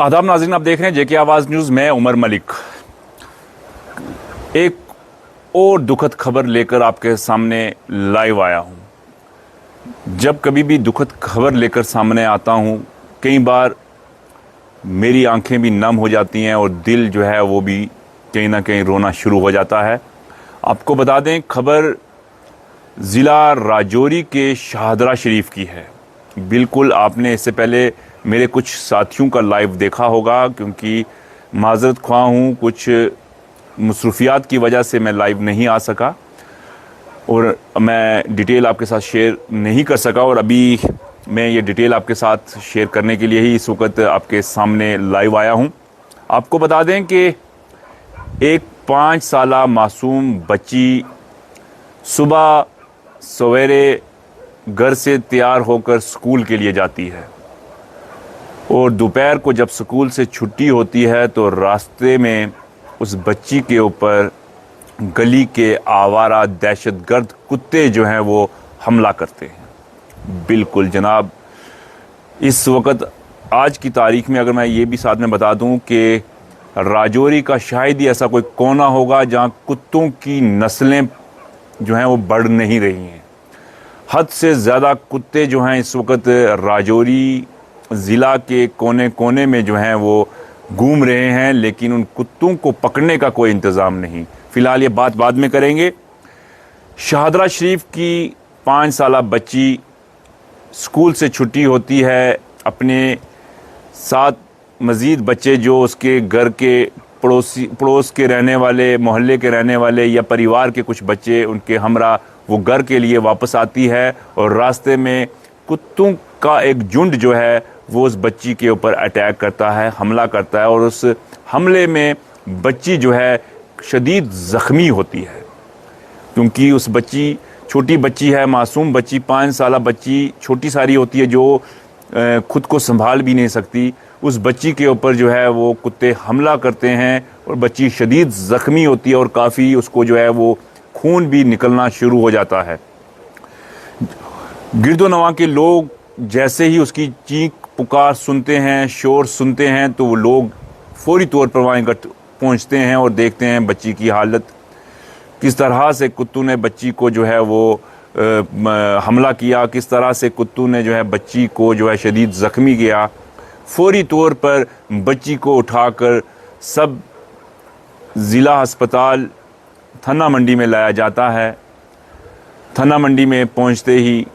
आदाब नाज़रीन, आप देख रहे हैं जेके आवाज़ न्यूज़। मैं उमर मलिक एक और दुखद खबर लेकर आपके सामने लाइव आया हूं। जब कभी भी दुखद खबर लेकर सामने आता हूं, कई बार मेरी आंखें भी नम हो जाती हैं और दिल जो है वो भी कहीं ना कहीं रोना शुरू हो जाता है। आपको बता दें, खबर ज़िला राजौरी के शाहदरा शरीफ की है। बिल्कुल, आपने इससे पहले मेरे कुछ साथियों का लाइव देखा होगा, क्योंकि माज़रत ख्वाह हूँ, कुछ मसरूफियात की वजह से मैं लाइव नहीं आ सका और मैं डिटेल आपके साथ शेयर नहीं कर सका। और अभी मैं ये डिटेल आपके साथ शेयर करने के लिए ही इस वक्त आपके सामने लाइव आया हूँ। आपको बता दें कि एक 5 साला मासूम बच्ची सुबह सवेरे घर से तैयार होकर स्कूल के लिए जाती है और दोपहर को जब स्कूल से छुट्टी होती है तो रास्ते में उस बच्ची के ऊपर गली के आवारा दहशतगर्द कुत्ते जो हैं वो हमला करते हैं। बिल्कुल जनाब, इस वक्त आज की तारीख में अगर मैं ये भी साथ में बता दूं कि राजौरी का शायद ही ऐसा कोई कोना होगा जहां कुत्तों की नस्लें जो हैं वो बढ़ नहीं रही हैं। हद से ज़्यादा कुत्ते जो हैं इस वक्त राजौरी ज़िला के कोने कोने में जो हैं वो घूम रहे हैं, लेकिन उन कुत्तों को पकड़ने का कोई इंतज़ाम नहीं। फ़िलहाल ये बात बाद में करेंगे। शाहदरा शरीफ की 5 साला बच्ची स्कूल से छुट्टी होती है, अपने साथ मज़ीद बच्चे जो उसके घर के पड़ोस के रहने वाले, मोहल्ले के रहने वाले या परिवार के कुछ बच्चे उनके हमरा वो घर के लिए वापस आती है और रास्ते में कुत्तों का एक झुंड जो है वो उस बच्ची के ऊपर अटैक करता है, हमला करता है और उस हमले में बच्ची जो है शदीद ज़ख्मी होती है। क्योंकि उस बच्ची छोटी बच्ची है, मासूम बच्ची, 5 साला बच्ची छोटी सारी होती है जो खुद को संभाल भी नहीं सकती। उस बच्ची के ऊपर जो है वो कुत्ते हमला करते हैं और बच्ची शदीद ज़ख्मी होती है और काफ़ी उसको जो है वो खून भी निकलना शुरू हो जाता है। गिरदोनवा के लोग जैसे ही उसकी चीख पुकार सुनते हैं, शोर सुनते हैं, तो वो लोग फौरी तौर पर वहाँ पहुँचते हैं और देखते हैं बच्ची की हालत किस तरह से कुत्तों ने बच्ची को जो है वो हमला किया, किस तरह से कुत्तों ने जो है बच्ची को जो है शदीद ज़ख्मी किया। फौरी तौर पर बच्ची को उठाकर सब ज़िला अस्पताल थाना मंडी में लाया जाता है। थाना मंडी में पहुंचते ही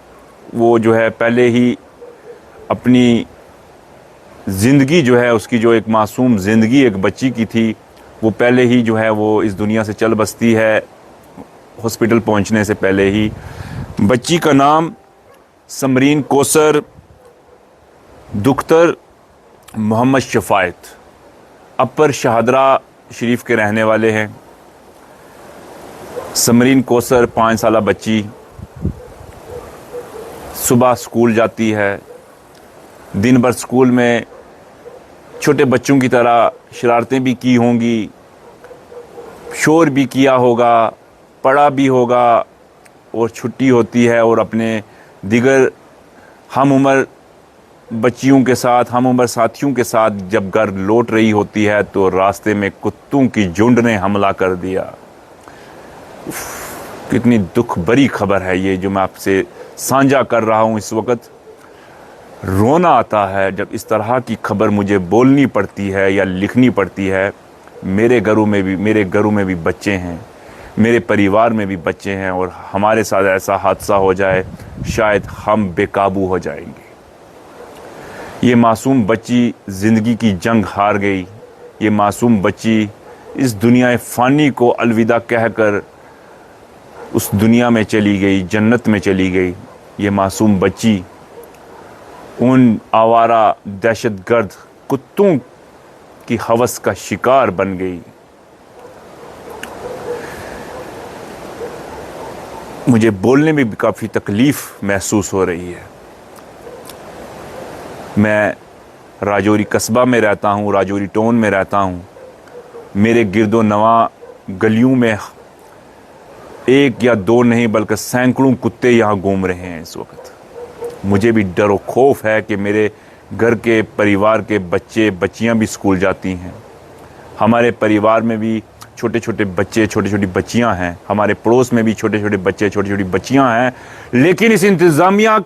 वो जो है पहले ही अपनी ज़िंदगी जो है उसकी जो एक मासूम ज़िंदगी एक बच्ची की थी वो पहले ही जो है वो इस दुनिया से चल बसती है हॉस्पिटल पहुंचने से पहले ही। बच्ची का नाम समरीन कोसर, दुख्तर मोहम्मद शफ़ायत, अपर शाहदरा शरीफ के रहने वाले हैं। समरीन कोसर 5 साला बच्ची सुबह स्कूल जाती है। दिन भर स्कूल में छोटे बच्चों की तरह शरारतें भी की होंगी, शोर भी किया होगा, पढ़ा भी होगा और छुट्टी होती है और अपने दिगर हम उम्र बच्चियों के साथ, हम उम्र साथियों के साथ जब घर लौट रही होती है तो रास्ते में कुत्तों की झुंड ने हमला कर दिया। कितनी दुख भरी खबर है ये जो मैं आपसे साझा कर रहा हूँ इस वक्त। रोना आता है जब इस तरह की खबर मुझे बोलनी पड़ती है या लिखनी पड़ती है। मेरे घरों में भी बच्चे हैं, मेरे परिवार में भी बच्चे हैं और हमारे साथ ऐसा हादसा हो जाए शायद हम बेकाबू हो जाएंगे। ये मासूम बच्ची ज़िंदगी की जंग हार गई। ये मासूम बच्ची इस दुनिया फ़ानी को अलविदा कहकर उस दुनिया में चली गई, जन्नत में चली गई। ये मासूम बच्ची उन आवारा दहशतगर्द कुत्तों की हवस का शिकार बन गई। मुझे बोलने में भी काफ़ी तकलीफ़ महसूस हो रही है। मैं राजौरी कस्बा में रहता हूँ, राजौरी टाउन में रहता हूँ। मेरे गिरदो नवा गलियों में 1 या 2 नहीं बल्कि सैकड़ों कुत्ते यहाँ घूम रहे हैं इस वक्त। मुझे भी डर और खौफ है कि मेरे घर के परिवार के बच्चे बच्चियां भी स्कूल जाती हैं। हमारे परिवार में भी छोटे छोटे बच्चे, छोटी छोटी बच्चियां हैं। हमारे पड़ोस में भी छोटे छोटे बच्चे, छोटी छोटी बच्चियां हैं। लेकिन इस इंतज़ामिया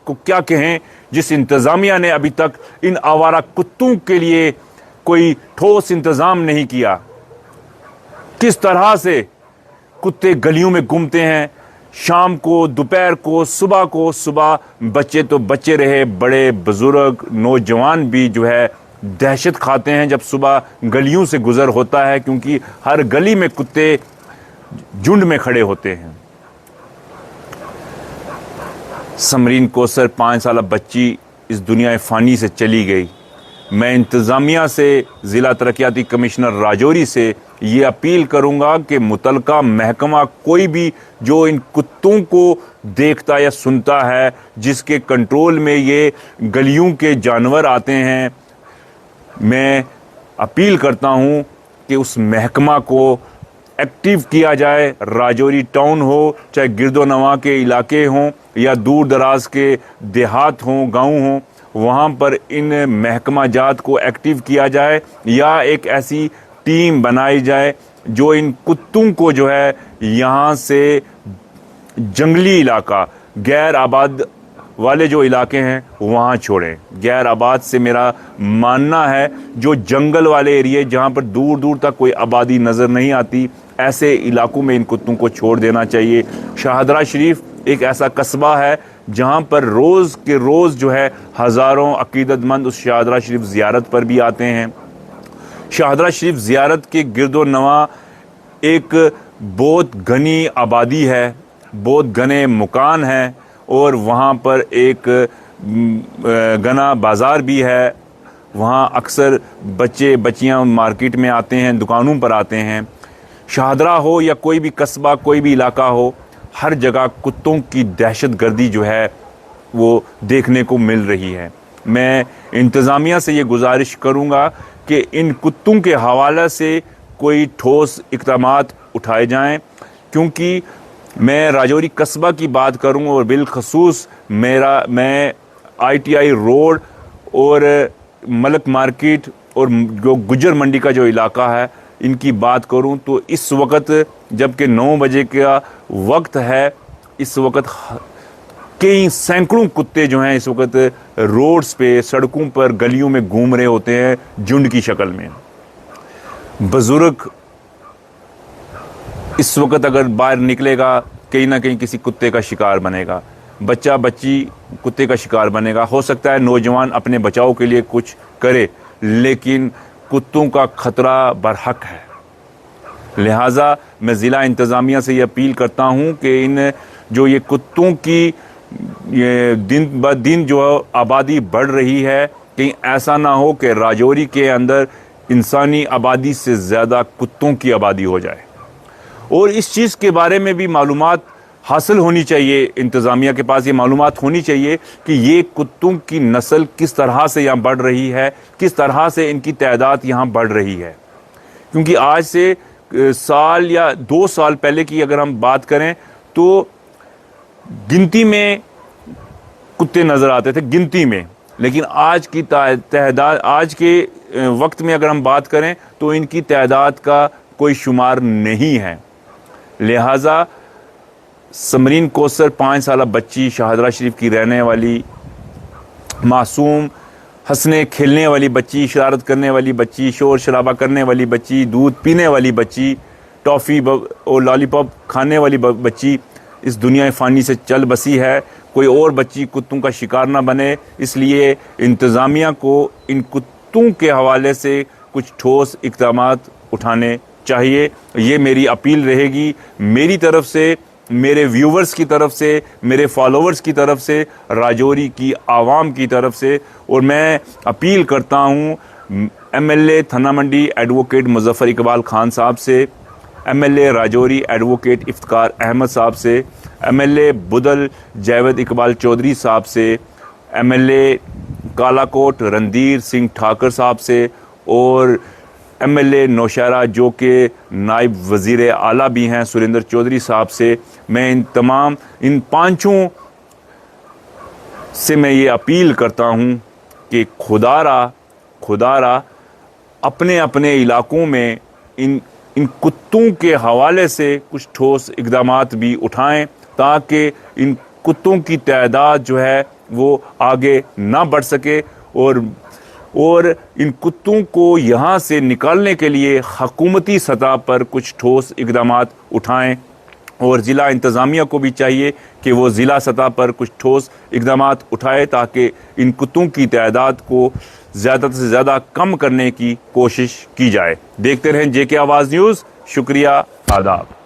को क्या कहें, जिस इंतज़ामिया ने अभी तक इन आवारा कुत्तों के लिए कोई ठोस इंतज़ाम नहीं किया। किस तरह से कुत्ते गलियों में घूमते हैं, शाम को, दोपहर को, सुबह बच्चे तो बच्चे रहे, बड़े बुजुर्ग नौजवान भी जो है दहशत खाते हैं जब सुबह गलियों से गुजर होता है, क्योंकि हर गली में कुत्ते झुंड में खड़े होते हैं। समरीन कौसर 5 साल बच्ची इस दुनिया फ़ानी से चली गई। मैं इंतज़ामिया से, ज़िला तरक्याती कमिश्नर राजौरी से ये अपील करूंगा कि मुतलका महकमा कोई भी जो इन कुत्तों को देखता या सुनता है, जिसके कंट्रोल में ये गलियों के जानवर आते हैं, मैं अपील करता हूं कि उस महकमा को एक्टिव किया जाए। राजौरी टाउन हो, चाहे गिरदोनवा के इलाके हों या दूर दराज के देहात हों, गाँव हों, वहाँ पर इन महकमा जात को एक्टिव किया जाए या एक ऐसी टीम बनाई जाए जो इन कुत्तों को जो है यहाँ से जंगली इलाका, गैर आबाद वाले जो इलाके हैं वहाँ छोड़ें। गैर आबाद से मेरा मानना है जो जंगल वाले एरिए जहाँ पर दूर दूर तक कोई आबादी नज़र नहीं आती, ऐसे इलाकों में इन कुत्तों को छोड़ देना चाहिए। शाहदरा शरीफ एक ऐसा कस्बा है जहाँ पर रोज़ के रोज़ जो है हज़ारों अकीदतमंद उस शाहदरा शरीफ ज़ियारत पर भी आते हैं। शाहदरा शरीफ ज़ियारत के गिरदो नवा एक बहुत घनी आबादी है, बहुत घने मकान हैं और वहाँ पर एक घना बाज़ार भी है। वहाँ अक्सर बच्चे बच्चियाँ मार्केट में आते हैं, दुकानों पर आते हैं। शाहदरा हो या कोई भी कस्बा, कोई भी इलाका हो, हर जगह कुत्तों की दहशत गर्दी जो है वो देखने को मिल रही है। मैं इंतज़ामिया से ये गुजारिश करूँगा कि इन कुत्तों के हवाले से कोई ठोस इक़दामात उठाए जाएं, क्योंकि मैं राजौरी कस्बा की बात करूँ और बिलखसूस मैं ITI रोड और मलक मार्केट और जो गुजर मंडी का जो इलाका है इनकी बात करूं तो इस वक्त जबकि 9 बजे का वक्त है, इस वक्त कई सैकड़ों कुत्ते जो हैं इस वक्त रोड्स पे, सड़कों पर, गलियों में घूम रहे होते हैं झुंड की शक्ल में। बुजुर्ग इस वक्त अगर बाहर निकलेगा कहीं ना कहीं किसी कुत्ते का शिकार बनेगा, बच्चा बच्ची कुत्ते का शिकार बनेगा। हो सकता है नौजवान अपने बचाव के लिए कुछ करे, लेकिन कुत्तों का खतरा बरहक है। लिहाजा मैं ज़िला इंतज़ामिया से ये अपील करता हूँ कि इन जो ये कुत्तों की ये दिन ब दिन जो आबादी बढ़ रही है, कहीं ऐसा ना हो कि राजौरी के अंदर इंसानी आबादी से ज़्यादा कुत्तों की आबादी हो जाए। और इस चीज़ के बारे में भी मालूमात हासिल होनी चाहिए, इंतज़ामिया के पास ये मालूमात होनी चाहिए कि ये कुत्तों की नस्ल किस तरह से यहाँ बढ़ रही है, किस तरह से इनकी तादाद यहाँ बढ़ रही है। क्योंकि आज से साल या 2 साल पहले की अगर हम बात करें तो गिनती में कुत्ते नज़र आते थे, गिनती में, लेकिन आज की तादाद, आज के वक्त में अगर हम बात करें तो इनकी तादाद का कोई शुमार नहीं है। लिहाजा समरीन कौसर 5 साल बच्ची, शाहदरा शरीफ की रहने वाली मासूम, हंसने खेलने वाली बच्ची, शरारत करने वाली बच्ची, शोर शराबा करने वाली बच्ची, दूध पीने वाली बच्ची, टॉफ़ी और लॉलीपॉप खाने वाली बच्ची इस दुनिया फ़ानी से चल बसी है। कोई और बच्ची कुत्तों का शिकार ना बने, इसलिए इंतज़ामिया को इन कुत्तों के हवाले से कुछ ठोस इक़दामात उठाने चाहिए। ये मेरी अपील रहेगी मेरी तरफ से, मेरे व्यूवर्स की तरफ से, मेरे फॉलोवर्स की तरफ से, राजौरी की आवाम की तरफ से। और मैं अपील करता हूँ MLA थाना मंडी एडवोकेट मुज़फ़्फ़र इकबाल खान साहब से, MLA राजौरी एडवोकेट इफ्तिकार अहमद साहब से, MLA बुदल जावेद इकबाल चौधरी साहब से, MLA कालाकोट रणधीर सिंह ठाकर साहब से और MLA नौशहरा जो कि नायब वज़ीर आला भी हैं सुरेंद्र चौधरी साहब से, मैं इन पांचों से मैं ये अपील करता हूँ कि खुदारा अपने अपने इलाकों में इन कुत्तों के हवाले से कुछ ठोस इक़दामात भी उठाएं, ताकि इन कुत्तों की तादाद जो है वो आगे ना बढ़ सके, और इन कुत्तों को यहाँ से निकालने के लिए हकूमती सतह पर कुछ ठोस इक़दामात उठाएं। और ज़िला इंतज़ामिया को भी चाहिए कि वो ज़िला सतह पर कुछ ठोस इक़दामात उठाए, ताकि इन कुत्तों की तादाद को ज़्यादा से ज़्यादा कम करने की कोशिश की जाए। देखते रहें JK आवाज़ न्यूज़। शुक्रिया, आदाब।